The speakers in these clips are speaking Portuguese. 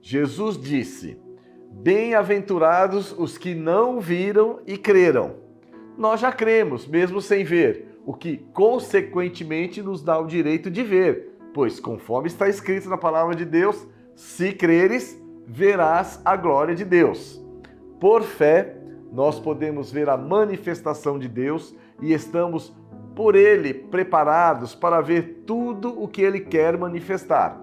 Jesus disse: bem-aventurados os que não viram e creram. Nós já cremos, mesmo sem ver, o que consequentemente nos dá o direito de ver, pois conforme está escrito na palavra de Deus, se creres, verás a glória de Deus. Por fé, nós podemos ver a manifestação de Deus e estamos, por Ele, preparados para ver tudo o que Ele quer manifestar.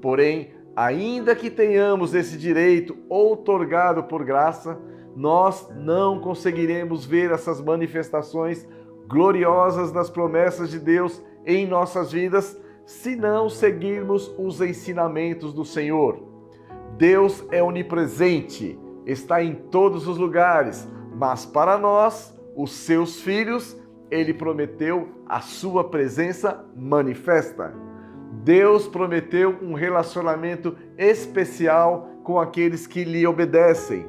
Porém, ainda que tenhamos esse direito outorgado por graça, nós não conseguiremos ver essas manifestações gloriosas das promessas de Deus em nossas vidas se não seguirmos os ensinamentos do Senhor. Deus é onipresente, está em todos os lugares, mas para nós, os seus filhos, Ele prometeu a sua presença manifesta. Deus prometeu um relacionamento especial com aqueles que lhe obedecem.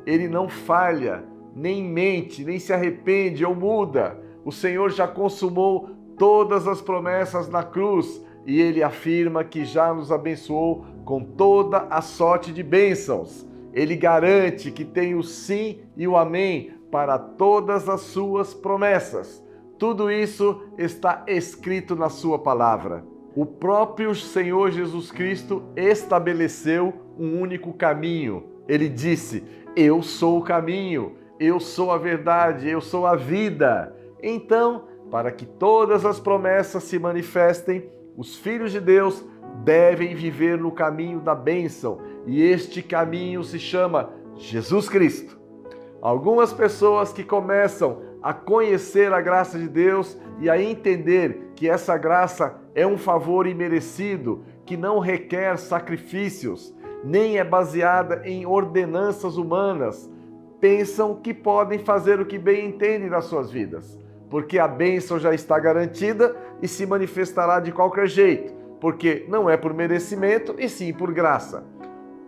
Ele não falha, nem mente, nem se arrepende ou muda. O Senhor já consumou todas as promessas na cruz e Ele afirma que já nos abençoou com toda a sorte de bênçãos. Ele garante que tem o sim e o amém para todas as suas promessas. Tudo isso está escrito na sua palavra. O próprio Senhor Jesus Cristo estabeleceu um único caminho. Ele disse: eu sou o caminho, eu sou a verdade, eu sou a vida. Então, para que todas as promessas se manifestem, os filhos de Deus devem viver no caminho da bênção, e este caminho se chama Jesus Cristo. Algumas pessoas que começam a conhecer a graça de Deus e a entender que essa graça é um favor imerecido, que não requer sacrifícios, nem é baseada em ordenanças humanas, pensam que podem fazer o que bem entendem nas suas vidas, porque a bênção já está garantida e se manifestará de qualquer jeito, porque não é por merecimento e sim por graça.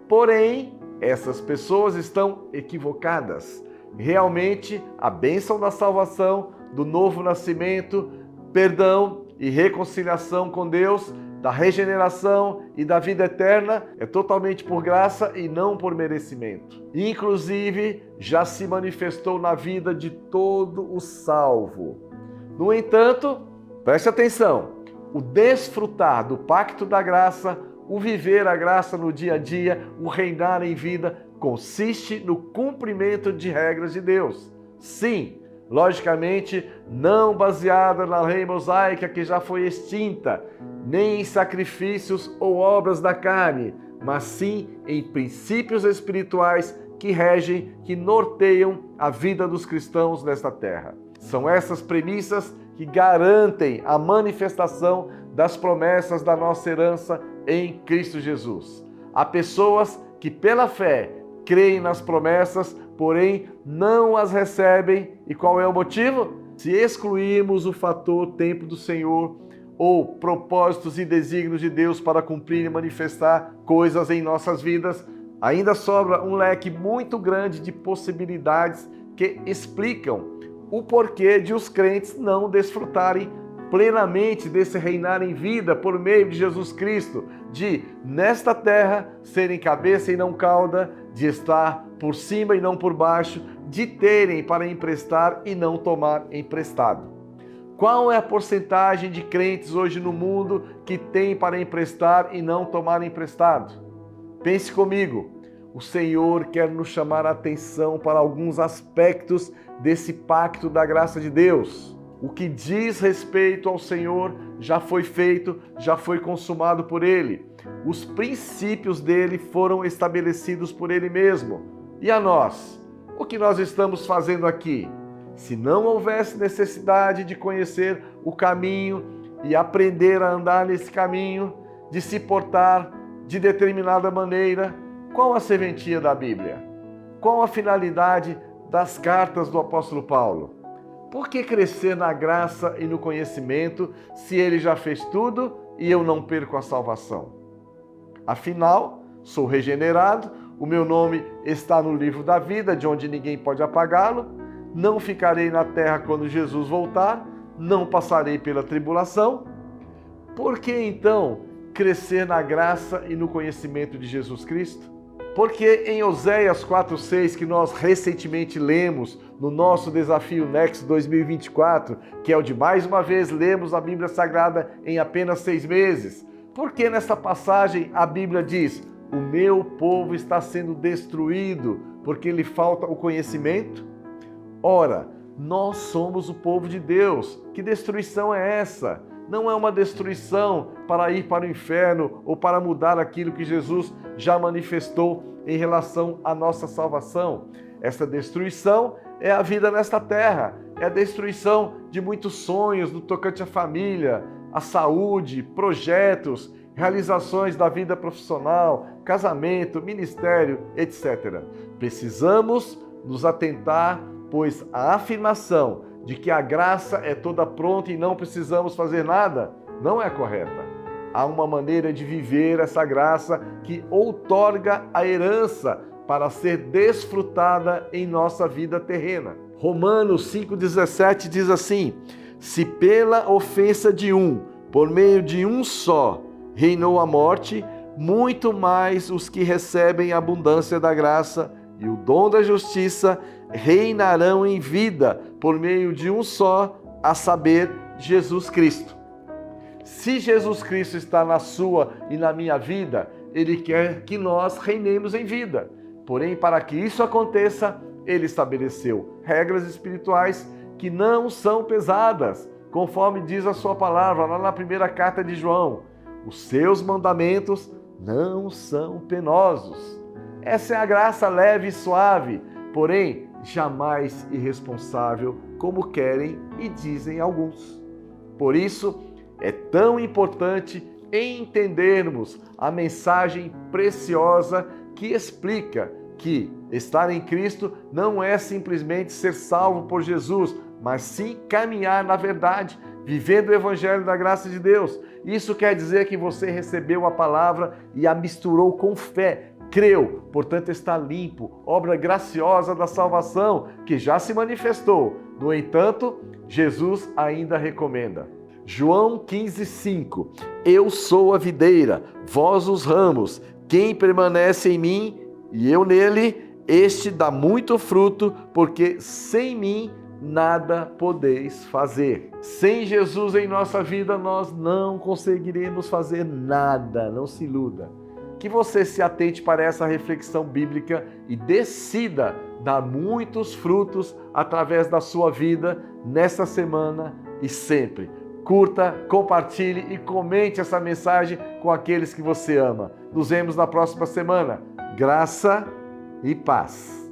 Porém, essas pessoas estão equivocadas. Realmente, a bênção da salvação, do novo nascimento, perdão e reconciliação com Deus, da regeneração e da vida eterna é totalmente por graça e não por merecimento. Inclusive, já se manifestou na vida de todo o salvo. No entanto, preste atenção, o desfrutar do pacto da graça, o viver a graça no dia a dia, o reinar em vida, consiste no cumprimento de regras de Deus. Sim, logicamente, não baseada na lei mosaica que já foi extinta, nem em sacrifícios ou obras da carne, mas sim em princípios espirituais que regem, que norteiam a vida dos cristãos nesta terra. São essas premissas que garantem a manifestação das promessas da nossa herança em Cristo Jesus. Há pessoas que pela fé creem nas promessas, porém não as recebem. E qual é o motivo? Se excluirmos o fator tempo do Senhor ou propósitos e desígnios de Deus para cumprir e manifestar coisas em nossas vidas, ainda sobra um leque muito grande de possibilidades que explicam o porquê de os crentes não desfrutarem plenamente desse reinar em vida por meio de Jesus Cristo, de, nesta terra, serem cabeça e não cauda, de estar por cima e não por baixo, de terem para emprestar e não tomar emprestado. Qual é a porcentagem de crentes hoje no mundo que tem para emprestar e não tomar emprestado? Pense comigo, o Senhor quer nos chamar a atenção para alguns aspectos desse pacto da graça de Deus. O que diz respeito ao Senhor já foi feito, já foi consumado por Ele. Os princípios dele foram estabelecidos por Ele mesmo. E a nós? O que nós estamos fazendo aqui? Se não houvesse necessidade de conhecer o caminho e aprender a andar nesse caminho, de se portar de determinada maneira, qual a serventia da Bíblia? Qual a finalidade das cartas do apóstolo Paulo? Por que crescer na graça e no conhecimento se ele já fez tudo e eu não perco a salvação? Afinal, sou regenerado, o meu nome está no livro da vida, de onde ninguém pode apagá-lo, não ficarei na terra quando Jesus voltar, não passarei pela tribulação. Por que então crescer na graça e no conhecimento de Jesus Cristo? Porque em Oséias 4:6, que nós recentemente lemos no nosso desafio Next 2024, que é o de mais uma vez lermos a Bíblia Sagrada em apenas 6 meses, porque nessa passagem a Bíblia diz: o meu povo está sendo destruído porque lhe falta o conhecimento? Ora, nós somos o povo de Deus. Que destruição é essa? Não é uma destruição para ir para o inferno ou para mudar aquilo que Jesus já manifestou em relação à nossa salvação. Essa destruição é a vida nesta terra, é a destruição de muitos sonhos no tocante à família, à saúde, projetos, realizações da vida profissional, casamento, ministério, etc. Precisamos nos atentar, pois a afirmação de que a graça é toda pronta e não precisamos fazer nada não é correta. Há uma maneira de viver essa graça que outorga a herança para ser desfrutada em nossa vida terrena. Romanos 5,17 diz assim: se pela ofensa de um, por meio de um só, reinou a morte, muito mais os que recebem a abundância da graça e o dom da justiça reinarão em vida por meio de um só, a saber, Jesus Cristo. Se Jesus Cristo está na sua e na minha vida, Ele quer que nós reinemos em vida. Porém, para que isso aconteça, Ele estabeleceu regras espirituais que não são pesadas, conforme diz a sua palavra lá na primeira carta de João. Os seus mandamentos não são penosos. Essa é a graça leve e suave, porém jamais irresponsável, como querem e dizem alguns. Por isso, é tão importante entendermos a mensagem preciosa que explica que estar em Cristo não é simplesmente ser salvo por Jesus, mas sim caminhar na verdade, vivendo o Evangelho da graça de Deus. Isso quer dizer que você recebeu a palavra e a misturou com fé, creu, portanto está limpo, obra graciosa da salvação que já se manifestou. No entanto, Jesus ainda recomenda. João 15:5: eu sou a videira, vós os ramos, quem permanece em mim e eu nele, este dá muito fruto, porque sem mim nada podeis fazer. Sem Jesus em nossa vida, nós não conseguiremos fazer nada, não se iluda. Que você se atente para essa reflexão bíblica e decida dar muitos frutos através da sua vida nessa semana e sempre. Curta, compartilhe e comente essa mensagem com aqueles que você ama. Nos vemos na próxima semana. Graça e paz.